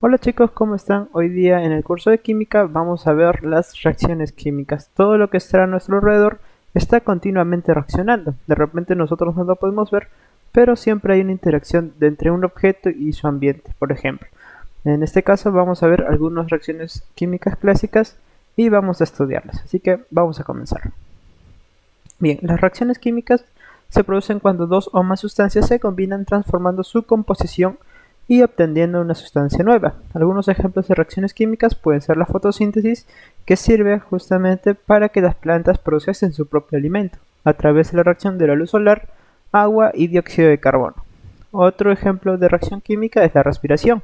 Hola chicos, ¿cómo están? Hoy día en el curso de química vamos a ver las reacciones químicas. Todo lo que está a nuestro alrededor está continuamente reaccionando. De repente nosotros no lo podemos ver, pero siempre hay una interacción entre un objeto y su ambiente, por ejemplo. En este caso vamos a ver algunas reacciones químicas clásicas y vamos a estudiarlas. Así que vamos a comenzar. Bien, las reacciones químicas se producen cuando dos o más sustancias se combinan transformando su composición y obteniendo una sustancia nueva. Algunos ejemplos de reacciones químicas pueden ser la fotosíntesis, que sirve justamente para que las plantas procesen su propio alimento, a través de la reacción de la luz solar, agua y dióxido de carbono. Otro ejemplo de reacción química es la respiración.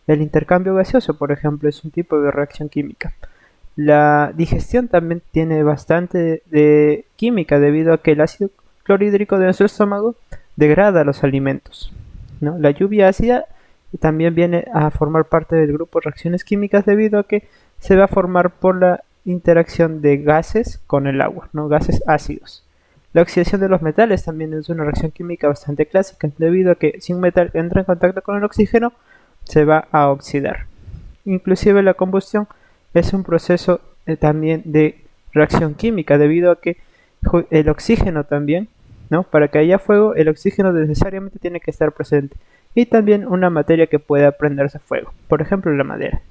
El intercambio gaseoso, por ejemplo, es un tipo de reacción química. La digestión también tiene bastante de química debido a que el ácido clorhídrico de nuestro estómago degrada los alimentos, ¿no? La lluvia ácida también viene a formar parte del grupo de reacciones químicas debido a que se va a formar por la interacción de gases con el agua, ¿no? Gases ácidos. La oxidación de los metales también es una reacción química bastante clásica debido a que si un metal entra en contacto con el oxígeno se va a oxidar. Inclusive la combustión es un proceso también de reacción química debido a que el oxígeno también, ¿no? Para que haya fuego, el oxígeno necesariamente tiene que estar presente y también una materia que pueda prenderse fuego, por ejemplo la madera.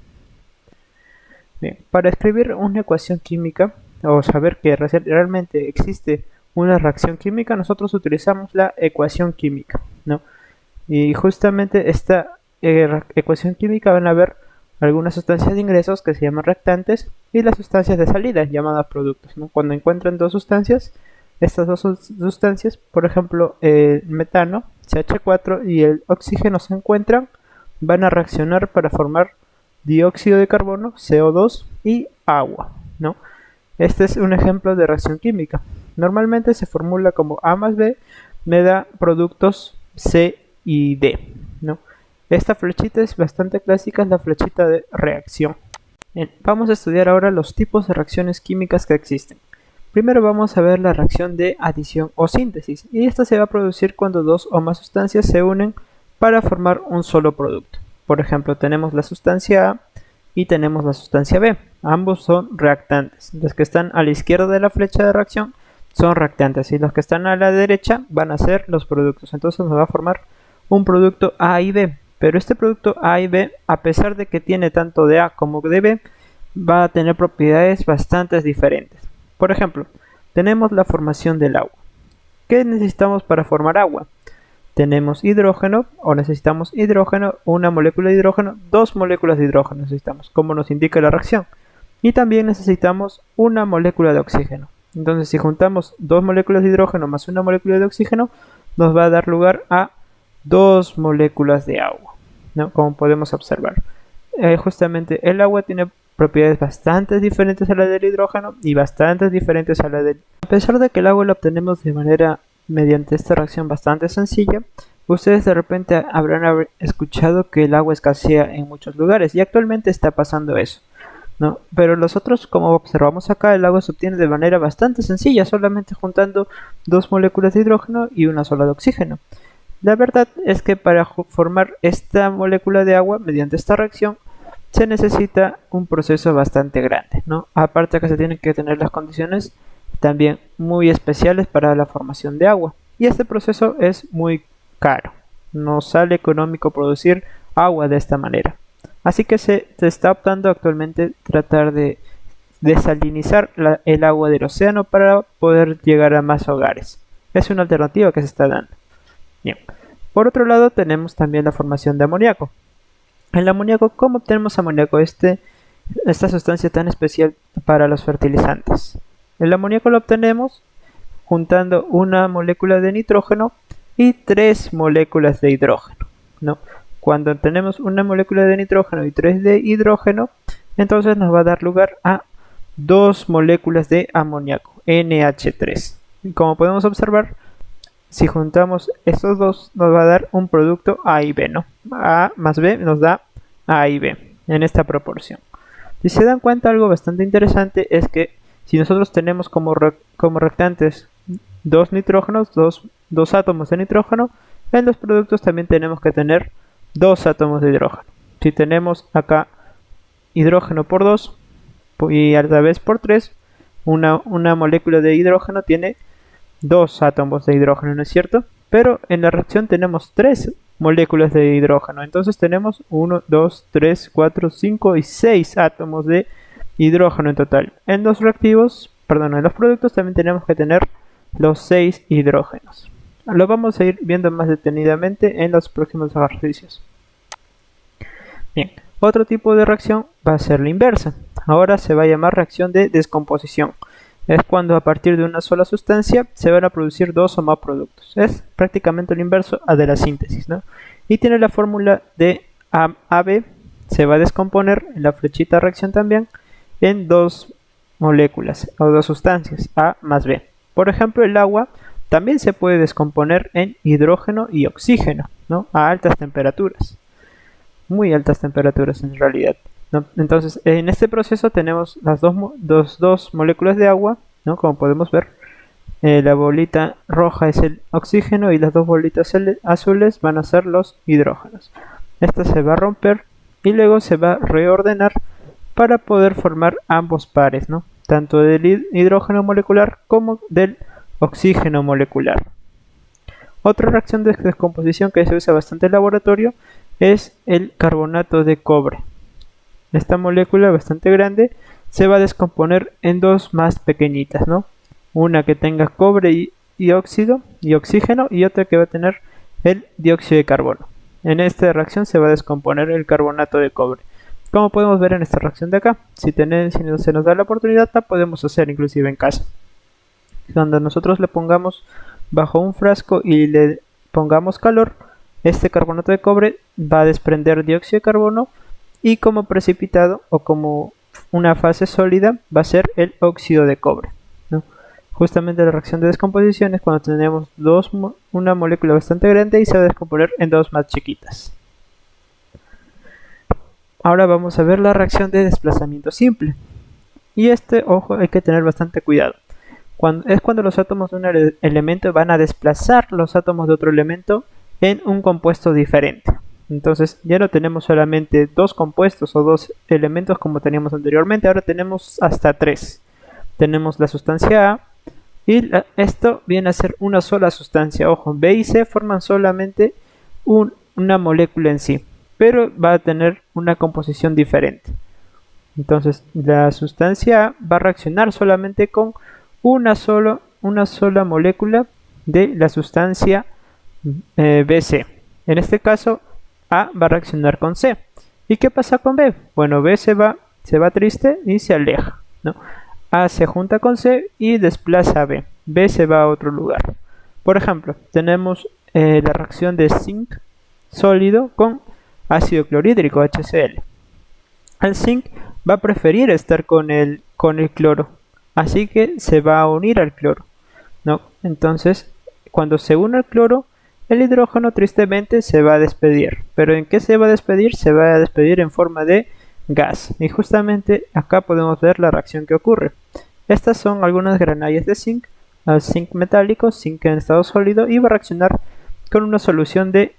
Bien, para escribir una ecuación química o saber que realmente existe una reacción química, nosotros utilizamos la ecuación química, ¿no? Y justamente esta ecuación química van a ver algunas sustancias de ingresos que se llaman reactantes y las sustancias de salida llamadas productos, ¿no? Cuando encuentran dos sustancias, estas dos sustancias, por ejemplo el metano, CH4 y el oxígeno se encuentran, van a reaccionar para formar dióxido de carbono, CO2 y agua, ¿no? Este es un ejemplo de reacción química. Normalmente se formula como A más B me da productos C y D, ¿no? Esta flechita es bastante clásica, es la flechita de reacción. Bien, vamos a estudiar ahora los tipos de reacciones químicas que existen. Primero vamos a ver la reacción de adición o síntesis, y esta se va a producir cuando dos o más sustancias se unen para formar un solo producto. Por ejemplo, tenemos la sustancia A y tenemos la sustancia B. Ambos son reactantes. Los que están a la izquierda de la flecha de reacción son reactantes y los que están a la derecha van a ser los productos. Entonces nos va a formar un producto A y B. Pero este producto A y B, a pesar de que tiene tanto de A como de B, va a tener propiedades bastante diferentes. Por ejemplo, tenemos la formación del agua. ¿Qué necesitamos para formar agua? Tenemos hidrógeno, o necesitamos hidrógeno, una molécula de hidrógeno, dos moléculas de hidrógeno necesitamos, como nos indica la reacción. Y también necesitamos una molécula de oxígeno. Entonces, si juntamos dos moléculas de hidrógeno más una molécula de oxígeno, nos va a dar lugar a dos moléculas de agua, ¿no? Como podemos observar. Justamente el agua tiene propiedades bastante diferentes a la del hidrógeno y bastante diferentes a la del... A pesar de que el agua la obtenemos de manera mediante esta reacción bastante sencilla, ustedes de repente habrán escuchado que el agua escasea en muchos lugares y actualmente está pasando eso, ¿no? Pero nosotros, como observamos acá, el agua se obtiene de manera bastante sencilla, solamente juntando dos moléculas de hidrógeno y una sola de oxígeno. La verdad es que para formar esta molécula de agua mediante esta reacción se necesita un proceso bastante grande, ¿no? Aparte que se tienen que tener las condiciones también muy especiales para la formación de agua. Y este proceso es muy caro. No sale económico producir agua de esta manera. Así que se está optando actualmente tratar de desalinizar el agua del océano para poder llegar a más hogares. Es una alternativa que se está dando. Bien. Por otro lado tenemos también la formación de amoníaco. El amoníaco, ¿cómo obtenemos amoníaco? Esta sustancia tan especial para los fertilizantes. El amoníaco lo obtenemos juntando una molécula de nitrógeno y tres moléculas de hidrógeno, ¿no? Cuando tenemos una molécula de nitrógeno y tres de hidrógeno, entonces nos va a dar lugar a dos moléculas de amoníaco, NH3. Y como podemos observar, si juntamos estos dos nos va a dar un producto A y B, ¿no? A más B nos da A y B en esta proporción. Si se dan cuenta, algo bastante interesante es que si nosotros tenemos como reactantes dos nitrógenos, dos átomos de nitrógeno, en los productos también tenemos que tener dos átomos de hidrógeno. Si tenemos acá hidrógeno por 2 y a la vez por 3, una molécula de hidrógeno tiene 2 átomos de hidrógeno, ¿no es cierto? Pero en la reacción tenemos 3 moléculas de hidrógeno, entonces tenemos 1, 2, 3, 4, 5 y 6 átomos de hidrógeno en total. En los reactivos, perdón, en los productos también tenemos que tener los 6 hidrógenos. Lo vamos a ir viendo más detenidamente en los próximos ejercicios. Bien, otro tipo de reacción va a ser la inversa. Ahora se va a llamar reacción de descomposición. Es cuando a partir de una sola sustancia se van a producir 2 o más productos. Es prácticamente lo inverso a de la síntesis, ¿no? Y tiene la fórmula de AB, se va a descomponer en la flechita reacción también en 2 moléculas o 2 sustancias, A más B. Por ejemplo, el agua también se puede descomponer en hidrógeno y oxígeno, ¿no? A altas temperaturas, muy altas temperaturas en realidad, ¿no? Entonces, en este proceso tenemos las dos moléculas de agua, ¿no? Como podemos ver, la bolita roja es el oxígeno y las 2 bolitas azules van a ser los hidrógenos. Esta se va a romper y luego se va a reordenar para poder formar ambos pares, ¿no? Tanto del hidrógeno molecular como del oxígeno molecular. Otra reacción de descomposición que se usa bastante en el laboratorio es el carbonato de cobre. Esta molécula bastante grande se va a descomponer en 2 más pequeñitas, ¿no? Una que tenga cobre y óxido y oxígeno y otra que va a tener el dióxido de carbono. En esta reacción se va a descomponer el carbonato de cobre. Como podemos ver en esta reacción de acá, si se nos da la oportunidad, la podemos hacer inclusive en casa. Cuando nosotros le pongamos bajo un frasco y le pongamos calor, este carbonato de cobre va a desprender dióxido de carbono y como precipitado o como una fase sólida va a ser el óxido de cobre, ¿no? Justamente la reacción de descomposición es cuando tenemos una molécula bastante grande y se va a descomponer en 2 más chiquitas. Ahora vamos a ver la reacción de desplazamiento simple. Y ojo, hay que tener bastante cuidado. Es cuando los átomos de un elemento van a desplazar los átomos de otro elemento en un compuesto diferente. Entonces ya no tenemos solamente 2 compuestos o 2 elementos como teníamos anteriormente, ahora tenemos hasta 3. Tenemos la sustancia A y esto viene a ser una sola sustancia. Ojo, B y C forman solamente una molécula en sí, pero va a tener una composición diferente. Entonces la sustancia A va a reaccionar solamente con una sola molécula de la sustancia BC. En este caso A va a reaccionar con C. ¿Y qué pasa con B? Bueno, B se va triste y se aleja, ¿no? A se junta con C y desplaza a B. B se va a otro lugar. Por ejemplo, tenemos la reacción de zinc sólido con ácido clorhídrico, HCl. El zinc va a preferir estar con el cloro, así que se va a unir al cloro, ¿no? Entonces, cuando se une al cloro, el hidrógeno tristemente se va a despedir. ¿Pero en qué se va a despedir? Se va a despedir en forma de gas. Y justamente acá podemos ver la reacción que ocurre. Estas son algunas granallas de zinc, zinc metálico, zinc en estado sólido, y va a reaccionar con una solución de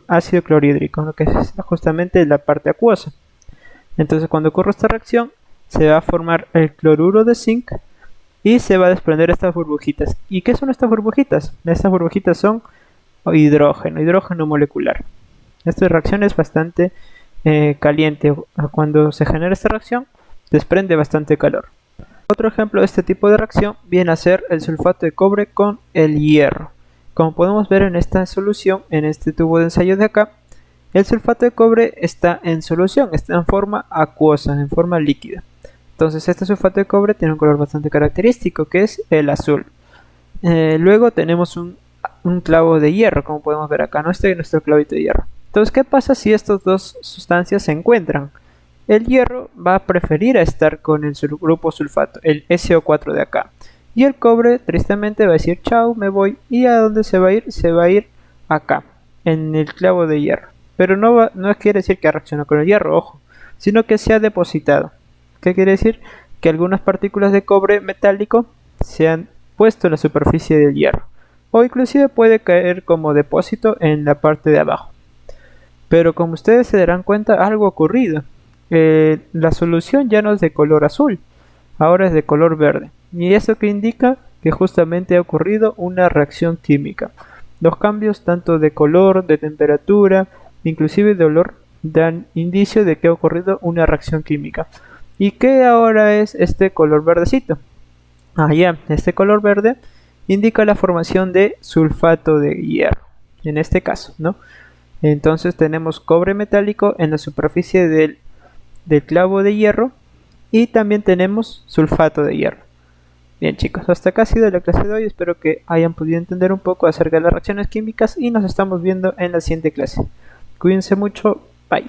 ácido clorhídrico, lo que es justamente la parte acuosa. Entonces cuando ocurre esta reacción se va a formar el cloruro de zinc y se va a desprender estas burbujitas. ¿Y qué son estas burbujitas? Estas burbujitas son hidrógeno molecular. Esta reacción es bastante caliente. Cuando se genera esta reacción desprende bastante calor. Otro ejemplo de este tipo de reacción viene a ser el sulfato de cobre con el hierro. Como podemos ver en esta solución, en este tubo de ensayo de acá, el sulfato de cobre está en solución, está en forma acuosa, en forma líquida. Entonces este sulfato de cobre tiene un color bastante característico, que es el azul. Luego tenemos un clavo de hierro, como podemos ver acá, ¿no? Este es nuestro clavito de hierro. Entonces, ¿qué pasa si estas dos sustancias se encuentran? El hierro va a preferir estar con el grupo sulfato, el SO4 de acá. Y el cobre, tristemente, va a decir, chao, me voy. ¿Y a dónde se va a ir? Se va a ir acá, en el clavo de hierro. Pero no quiere decir que reaccione con el hierro, ojo, sino que se ha depositado. ¿Qué quiere decir? Que algunas partículas de cobre metálico se han puesto en la superficie del hierro. O inclusive puede caer como depósito en la parte de abajo. Pero como ustedes se darán cuenta, algo ha ocurrido. La solución ya no es de color azul, ahora es de color verde. Y eso que indica que justamente ha ocurrido una reacción química. Los cambios tanto de color, de temperatura, inclusive de olor, dan indicio de que ha ocurrido una reacción química. ¿Y qué ahora es este color verdecito? Ya, este color verde indica la formación de sulfato de hierro, en este caso, ¿no? Entonces tenemos cobre metálico en la superficie del clavo de hierro y también tenemos sulfato de hierro. Bien chicos, hasta acá ha sido la clase de hoy, espero que hayan podido entender un poco acerca de las reacciones químicas y nos estamos viendo en la siguiente clase. Cuídense mucho, bye.